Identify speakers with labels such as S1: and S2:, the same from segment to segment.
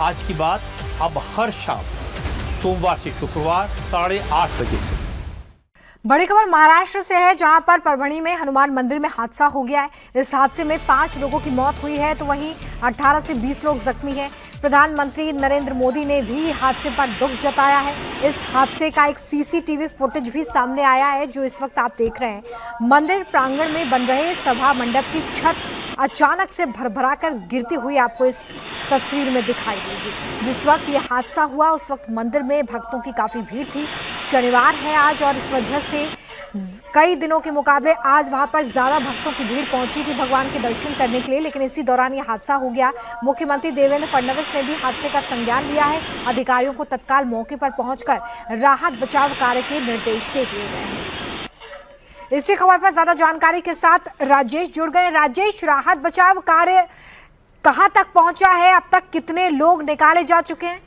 S1: आज की बात अब हर शाम सोमवार से शुक्रवार 8:30 बजे से।
S2: बड़ी खबर महाराष्ट्र से है, जहां पर परभणी में हनुमान मंदिर में हादसा हो गया है। इस हादसे में 5 लोगों की मौत हुई है, तो वहीं 18 से 20 लोग जख्मी हैं। प्रधानमंत्री नरेंद्र मोदी ने भी हादसे पर दुख जताया है। इस हादसे का एक सीसीटीवी फुटेज भी सामने आया है, जो इस वक्त आप देख रहे हैं। मंदिर प्रांगण में बन रहे सभा मंडप की छत अचानक से भरभरा कर गिरती हुई आपको इस तस्वीर में दिखाई देगी। जिस वक्त ये हादसा हुआ उस वक्त मंदिर में भक्तों की काफी भीड़ थी। शनिवार है आज, और इस वजह से कई दिनों के मुकाबले आज वहां पर ज्यादा भक्तों की भीड़ पहुंची थी भगवान के दर्शन करने के लिए, लेकिन इसी दौरान ये हादसा हो गया। मुख्यमंत्री देवेंद्र फडणवीस ने भी हादसे का संज्ञान लिया है। अधिकारियों को तत्काल मौके पर पहुंचकर राहत बचाव कार्य के निर्देश दे दिए गए हैं। इसी खबर पर ज्यादा जानकारी के साथ राजेश जुड़ गए। राजेश, राहत बचाव कार्य कहां तक पहुंचा है? अब तक कितने लोग निकाले जा चुके हैं?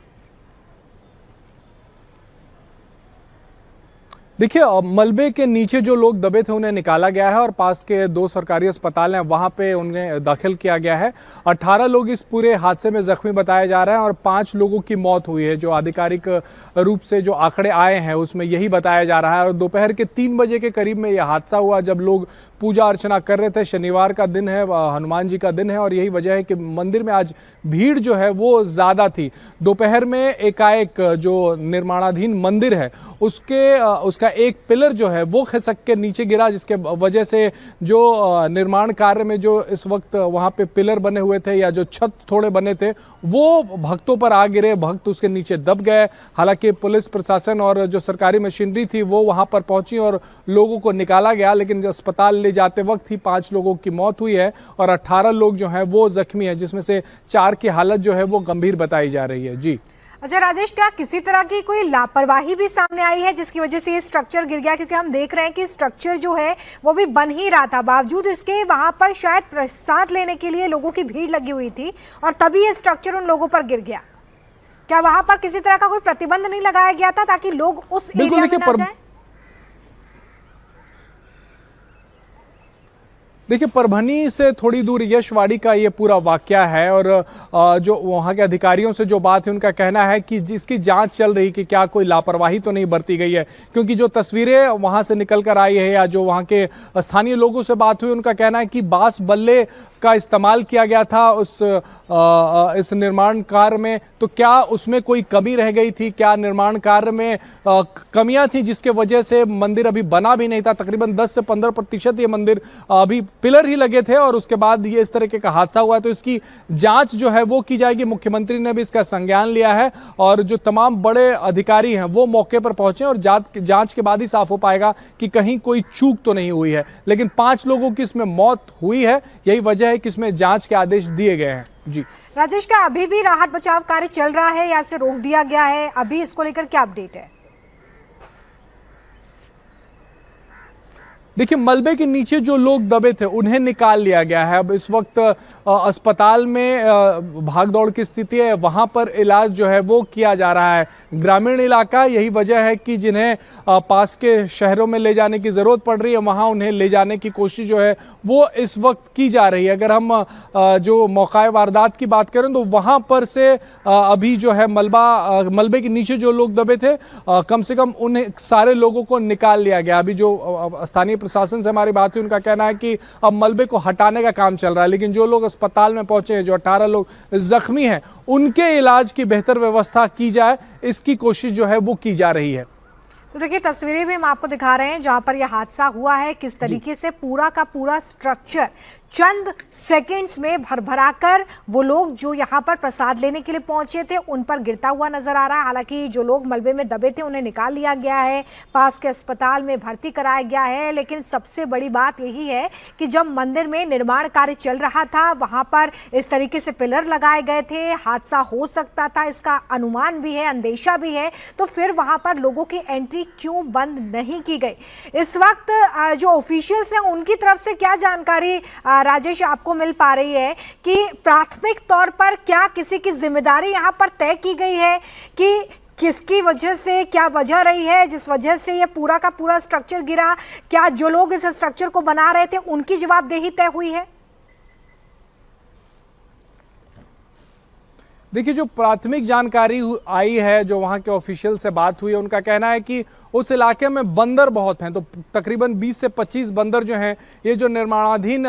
S3: देखिए, मलबे के नीचे जो लोग दबे थे उन्हें निकाला गया है और पास के 2 सरकारी अस्पताल हैं, वहां पे उन्हें दाखिल किया गया है। 18 लोग इस पूरे हादसे में जख्मी बताए जा रहे हैं और 5 लोगों की मौत हुई है। जो आधिकारिक रूप से जो आंकड़े आए हैं उसमें यही बताया जा रहा है। और दोपहर के 3 बजे के करीब में यह हादसा हुआ, जब लोग पूजा अर्चना कर रहे थे। शनिवार का दिन है, हनुमान जी का दिन है, और यही वजह है कि मंदिर में आज भीड़ जो है वो ज्यादा थी। दोपहर में एकाएक जो निर्माणाधीन मंदिर है उसका एक पिलर जो है वो खिसक के नीचे गिरा, जिसके वजह से जो निर्माण कार्य में जो इस वक्त वहां पे पिलर बने हुए थे या जो छत थोड़े बने थे वो भक्तों पर आ गिरे। भक्त उसके नीचे दब गए। हालांकि पुलिस प्रशासन और जो सरकारी मशीनरी थी वो वहां पर पहुंची और लोगों को निकाला गया, लेकिन अस्पताल ले जाते वक्त ही 5 लोगों की मौत हुई है और 18 लोग जो हैं वो जख्मी हैं, जिसमें से 4 की हालत जो है वो गंभीर बताई जा रही है। जी
S2: अच्छा राजेश, क्या किसी तरह की कोई लापरवाही भी सामने आई है जिसकी वजह से ये स्ट्रक्चर गिर गया? क्योंकि हम देख रहे हैं कि स्ट्रक्चर जो है वो भी बन ही रहा था, बावजूद इसके वहां पर शायद प्रसाद लेने के लिए लोगों की भीड़ लगी हुई थी और तभी ये स्ट्रक्चर उन लोगों पर गिर गया। क्या वहां पर किसी तरह का कोई प्रतिबंध नहीं लगाया गया था ताकि लोग उस एरिया में ना जाएं?
S3: देखिए, परभणी से थोड़ी दूर यशवाड़ी का ये पूरा वाकया है और जो वहाँ के अधिकारियों से जो बात है उनका कहना है कि जिसकी जांच चल रही कि क्या कोई लापरवाही तो नहीं बरती गई है, क्योंकि जो तस्वीरें वहाँ से निकल कर आई है या जो वहाँ के स्थानीय लोगों से बात हुई उनका कहना है कि बांस बल्ले का इस्तेमाल किया गया था इस निर्माण कार्य में, तो क्या उसमें कोई कमी रह गई थी? क्या निर्माण कार्य में कमियां थी जिसके वजह से मंदिर अभी बना भी नहीं था? तकरीबन 10 से 15% ये मंदिर अभी पिलर ही लगे थे और उसके बाद ये इस तरीके का हादसा हुआ। तो इसकी जांच जो है वो की जाएगी। मुख्यमंत्री ने भी इसका संज्ञान लिया है और जो तमाम बड़े अधिकारी हैं वो मौके पर पहुंचे और जांच के बाद ही साफ हो पाएगा कि कहीं कोई चूक तो नहीं हुई है। लेकिन 5 लोगों की इसमें मौत हुई है, यही वजह है कि इसमें जांच के आदेश दिए गए हैं। जी
S2: राजेश, क्या अभी भी राहत बचाव कार्य चल रहा है या इसे रोक दिया गया है? अभी इसको लेकर क्या अपडेट है?
S3: देखिए, मलबे के नीचे जो लोग दबे थे उन्हें निकाल लिया गया है। अब इस वक्त अस्पताल में भागदौड़ की स्थिति है, वहां पर इलाज जो है वो किया जा रहा है। ग्रामीण इलाका, यही वजह है कि जिन्हें पास के शहरों में ले जाने की जरूरत पड़ रही है वहां उन्हें ले जाने की कोशिश जो है वो इस वक्त की जा रही है। अगर हम जो मौकाए वारदात की बात करें तो वहां पर से अभी जो है मलबे के नीचे जो लोग दबे थे कम से कम उन सारे लोगों को निकाल लिया गया। अभी जो स्थानीय प्रशासन से हमारी बात हुई उनका कहना है कि अब मलबे को हटाने का काम चल रहा है, लेकिन जो लोग अस्पताल में पहुंचे हैं, जो 18 लोग जख्मी हैं, उनके इलाज की बेहतर व्यवस्था की जाए, इसकी कोशिश जो है वो की जा रही है।
S2: तो देखिए, तस्वीरें भी हम आपको दिखा रहे हैं जहां पर यह हादसा हुआ है, किस तरीके से पूरा का पूरा स्ट्रक्चर चंद सेकंड्स में भरभराकर वो लोग जो यहाँ पर प्रसाद लेने के लिए पहुंचे थे उन पर गिरता हुआ नजर आ रहा है। हालांकि जो लोग मलबे में दबे थे उन्हें निकाल लिया गया है, पास के अस्पताल में भर्ती कराया गया है। लेकिन सबसे बड़ी बात यही है कि जब मंदिर में निर्माण कार्य चल रहा था वहां पर इस तरीके से पिलर लगाए गए थे, हादसा हो सकता था इसका अनुमान भी है, अंदेशा भी है, तो फिर वहां पर लोगों की एंट्री क्यों बंद नहीं की गई? इस वक्त जो ऑफिशियल्स हैं उनकी तरफ से क्या जानकारी राजेश आपको मिल पा रही है कि प्राथमिक तौर पर क्या किसी की जिम्मेदारी यहां पर तय की गई है कि किसकी वजह से, क्या वजह रही है जिस वजह से ये पूरा का पूरा स्ट्रक्चर गिरा? क्या जो लोग इस स्ट्रक्चर को बना रहे थे उनकी जवाबदेही तय हुई है?
S3: देखिए, जो प्राथमिक जानकारी आई है, जो वहाँ के ऑफिशियल से बात हुई है, उनका कहना है कि उस इलाके में बंदर बहुत हैं। तो तकरीबन 20 से 25 बंदर जो हैं, ये जो निर्माणाधीन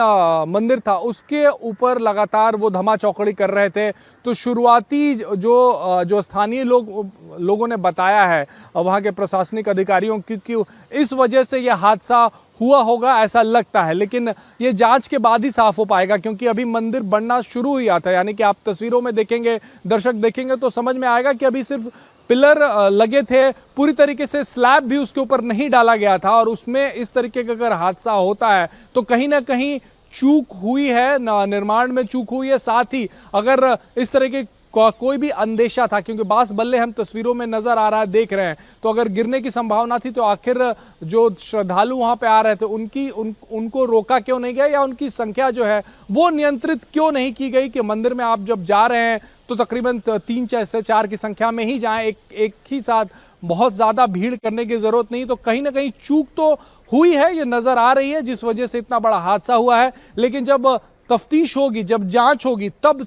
S3: मंदिर था उसके ऊपर लगातार वो धमा चौकड़ी कर रहे थे। तो शुरुआती जो स्थानीय लोगों ने बताया है वहाँ के प्रशासनिक अधिकारियों की इस वजह से यह हादसा हुआ होगा, ऐसा लगता है। लेकिन ये जांच के बाद ही साफ हो पाएगा, क्योंकि अभी मंदिर बनना शुरू हुआ था। यानी कि आप तस्वीरों में देखेंगे, दर्शक देखेंगे तो समझ में आएगा कि अभी सिर्फ पिलर लगे थे, पूरी तरीके से स्लैब भी उसके ऊपर नहीं डाला गया था। और उसमें इस तरीके का अगर हादसा होता है तो कहीं ना कहीं चूक हुई है, निर्माण में चूक हुई है। साथ ही अगर इस तरह के कोई भी अंदेशा था, क्योंकि बांस बल्ले हम तस्वीरों में नजर आ रहा है, देख रहे हैं, तो अगर गिरने की संभावना थी तो आखिर जो श्रद्धालु वहां पे आ रहे थे उनको रोका क्यों नहीं गया, या उनकी संख्या जो है वो नियंत्रित क्यों नहीं की गई कि मंदिर में आप जब जा रहे हैं तो तकरीबन 3 से 4 की संख्या में ही जाएं, एक ही साथ बहुत ज्यादा भीड़ करने की जरूरत नहीं। तो कहीं ना कहीं चूक तो हुई है, ये नजर आ रही है, जिस वजह से इतना बड़ा हादसा हुआ है। लेकिन जब तफ्तीश होगी, जब जांच होगी, तब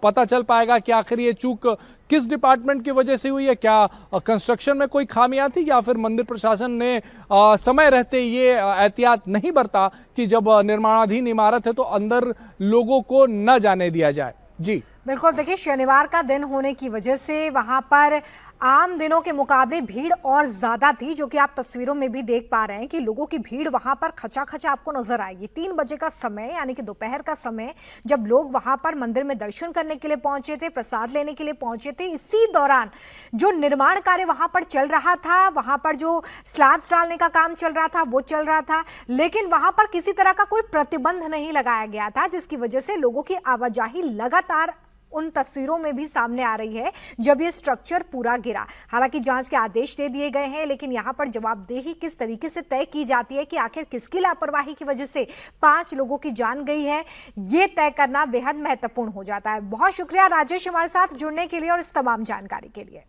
S3: पता चल पाएगा कि आखिर ये चूक किस डिपार्टमेंट की वजह से हुई है। क्या कंस्ट्रक्शन में कोई खामियां थी, या फिर मंदिर प्रशासन ने समय रहते ये एहतियात नहीं बरता कि जब निर्माणाधीन इमारत है तो अंदर लोगों को न जाने दिया जाए। जी
S2: बिल्कुल, देखिए शनिवार का दिन होने की वजह से वहां पर आम दिनों के मुकाबले भीड़ और ज्यादा थी, जो कि आप तस्वीरों में भी देख पा रहे हैं कि लोगों की भीड़ वहां पर खचा खचा आपको नजर आएगी। 3 बजे का समय, यानी कि दोपहर का समय, जब लोग वहां पर मंदिर में दर्शन करने के लिए पहुंचे थे, प्रसाद लेने के लिए पहुंचे थे, इसी दौरान जो निर्माण कार्य वहां पर चल रहा था, वहां पर जो स्लैब्स डालने का काम चल रहा था वो चल रहा था, लेकिन वहां पर किसी तरह का कोई प्रतिबंध नहीं लगाया गया था, जिसकी वजह से लोगों की आवाजाही लगातार उन तस्वीरों में भी सामने आ रही है जब ये स्ट्रक्चर पूरा गिरा। हालांकि जांच के आदेश दे दिए गए हैं, लेकिन यहां पर जवाबदेही किस तरीके से तय की जाती है कि आखिर किसकी लापरवाही की वजह से 5 लोगों की जान गई है, ये तय करना बेहद महत्वपूर्ण हो जाता है। बहुत शुक्रिया राजेश हमारे साथ जुड़ने के लिए और इस तमाम जानकारी के लिए।